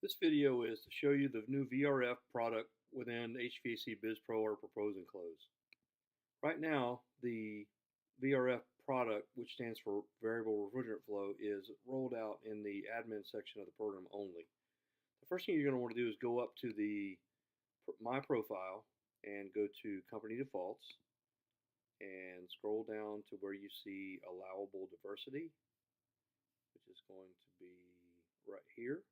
This video is to show you the new VRF product within HVAC Biz Pro or Propose and Close. Right now, the VRF product, which stands for Variable Refrigerant Flow, is rolled out in the admin section of the program only. The first thing you're going to want to do is go up to the My Profile and go to Company Defaults and scroll down to where you see Allowable Diversity, which is going to be right here.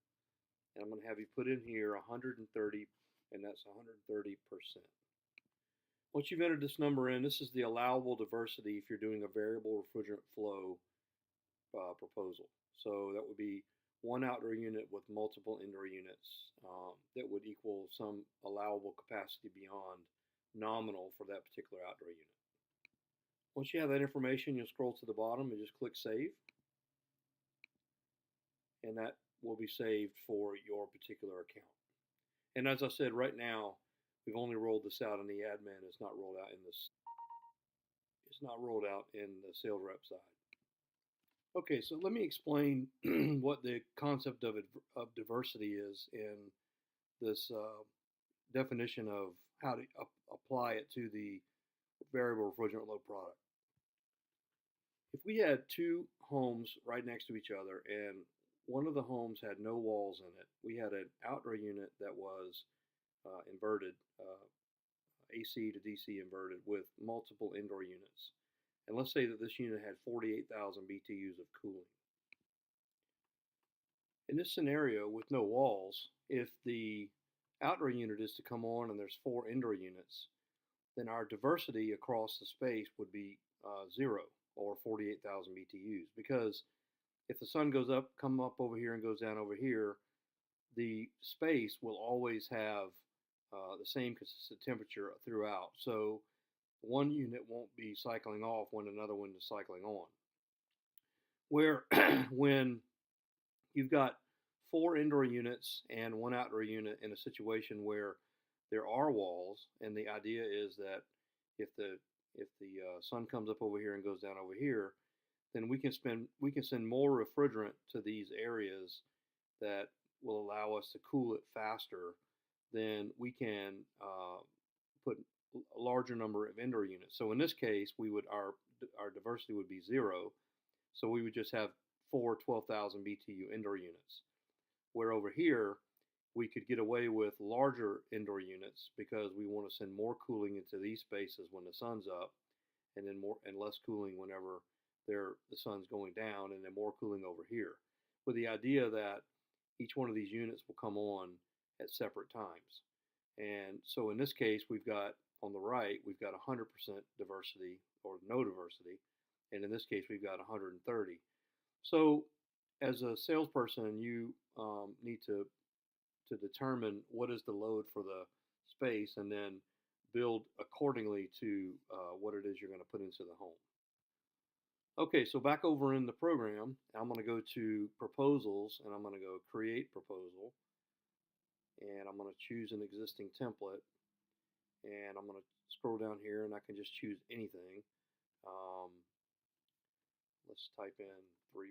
And I'm going to have you put in here 130, and that's 130%. Once you've entered this number in, this is the allowable diversity if you're doing a variable refrigerant flow proposal. So that would be one outdoor unit with multiple indoor units that would equal some allowable capacity beyond nominal for that particular outdoor unit. Once you have that information, you'll scroll to the bottom and just click Save. And that will be saved for your particular account. And as I said, right now we've only rolled this out in the admin. It's not rolled out in this. It's not rolled out in the sales rep side. Okay, so let me explain what the concept of diversity is in this definition of how to apply it to the variable refrigerant load product. If we had two homes right next to each other and one of the homes had no walls in it, we had an outdoor unit that was inverted, AC to DC inverted with multiple indoor units. And let's say that this unit had 48,000 BTUs of cooling. In this scenario with no walls, if the outdoor unit is to come on and there's 4 indoor units, then our diversity across the space would be 0 or 48,000 BTUs, because if the sun goes up, come up over here and goes down over here, the space will always have the same consistent temperature throughout. So one unit won't be cycling off when another one is cycling on. Where when you've got 4 indoor units and 1 outdoor unit in a situation where there are walls, and the idea is that if the sun comes up over here and goes down over here, then we can send more refrigerant to these areas that will allow us to cool it faster than we can put a larger number of indoor units. So in this case, our diversity would be 0. So we would just have 4 12,000 BTU indoor units. Where over here, we could get away with larger indoor units because we want to send more cooling into these spaces when the sun's up, and then more and less cooling whenever the sun's going down, and then more cooling over here, with the idea that each one of these units will come on at separate times. And so in this case, we've got on the right, we've got 100% diversity or no diversity, and in this case, we've got 130. So as a salesperson, you need to determine what is the load for the space, and then build accordingly to what it is you're going to put into the home. Okay, so back over in the program, I'm going to go to Proposals, and I'm going to go Create Proposal, and I'm going to choose an existing template, and I'm going to scroll down here, and I can just choose anything. Let's type in 3.0.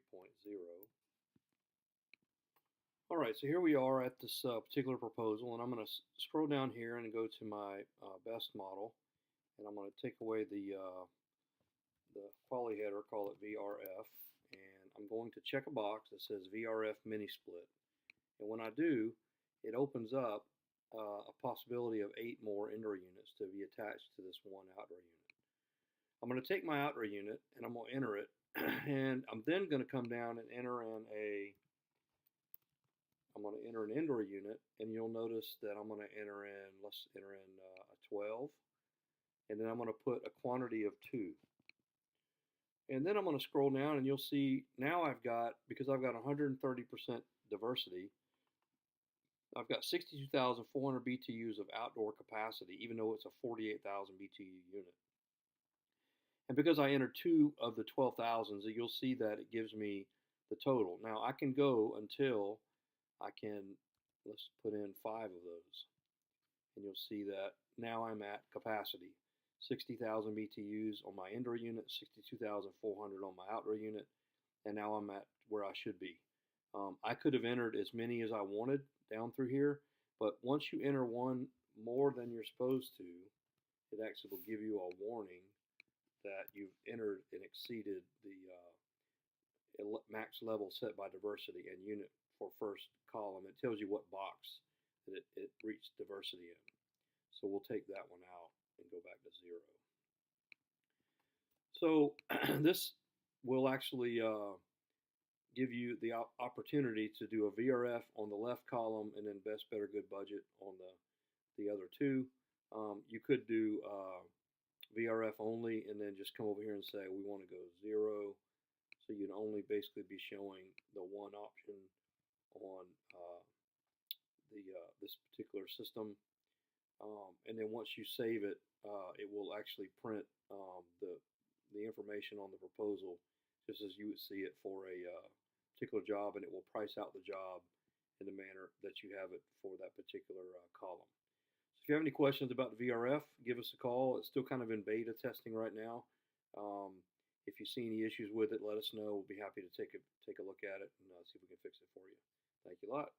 All right, so here we are at this particular proposal, and I'm going to scroll down here and go to my best model, and I'm going to take away the quality header, call it VRF, and I'm going to check a box that says VRF mini split. And when I do, it opens up a possibility of 8 more indoor units to be attached to this one outdoor unit. I'm going to take my outdoor unit and I'm going to enter it, and I'm then going to come down and enter in I'm going to enter an indoor unit, and you'll notice that I'm going to enter in, let's enter in a 12, and then I'm going to put a quantity of 2. And then I'm going to scroll down, and you'll see now because I've got 130% diversity, I've got 62,400 BTUs of outdoor capacity, even though it's a 48,000 BTU unit. And because I entered 2 of the 12,000s, you'll see that it gives me the total. Now I can go until let's put in 5 of those, and you'll see that now I'm at capacity. 60,000 BTUs on my indoor unit, 62,400 on my outdoor unit, and now I'm at where I should be. I could have entered as many as I wanted down through here, but once you enter one more than you're supposed to, it actually will give you a warning that you've entered and exceeded the max level set by diversity and unit for first column. It tells you what box that it reached diversity in. So we'll take that one out and go back to 0. So this will actually give you the opportunity to do a VRF on the left column and then best, better, good budget on the other two. You could do VRF only and then just come over here and say we want to go 0. So you'd only basically be showing the one option on this particular system. And then once you save it, it will actually print the information on the proposal just as you would see it for a particular job, and it will price out the job in the manner that you have it for that particular column. So if you have any questions about the VRF, give us a call. It's still kind of in beta testing right now. If you see any issues with it, let us know. We'll be happy to take a look at it and see if we can fix it for you. Thank you a lot.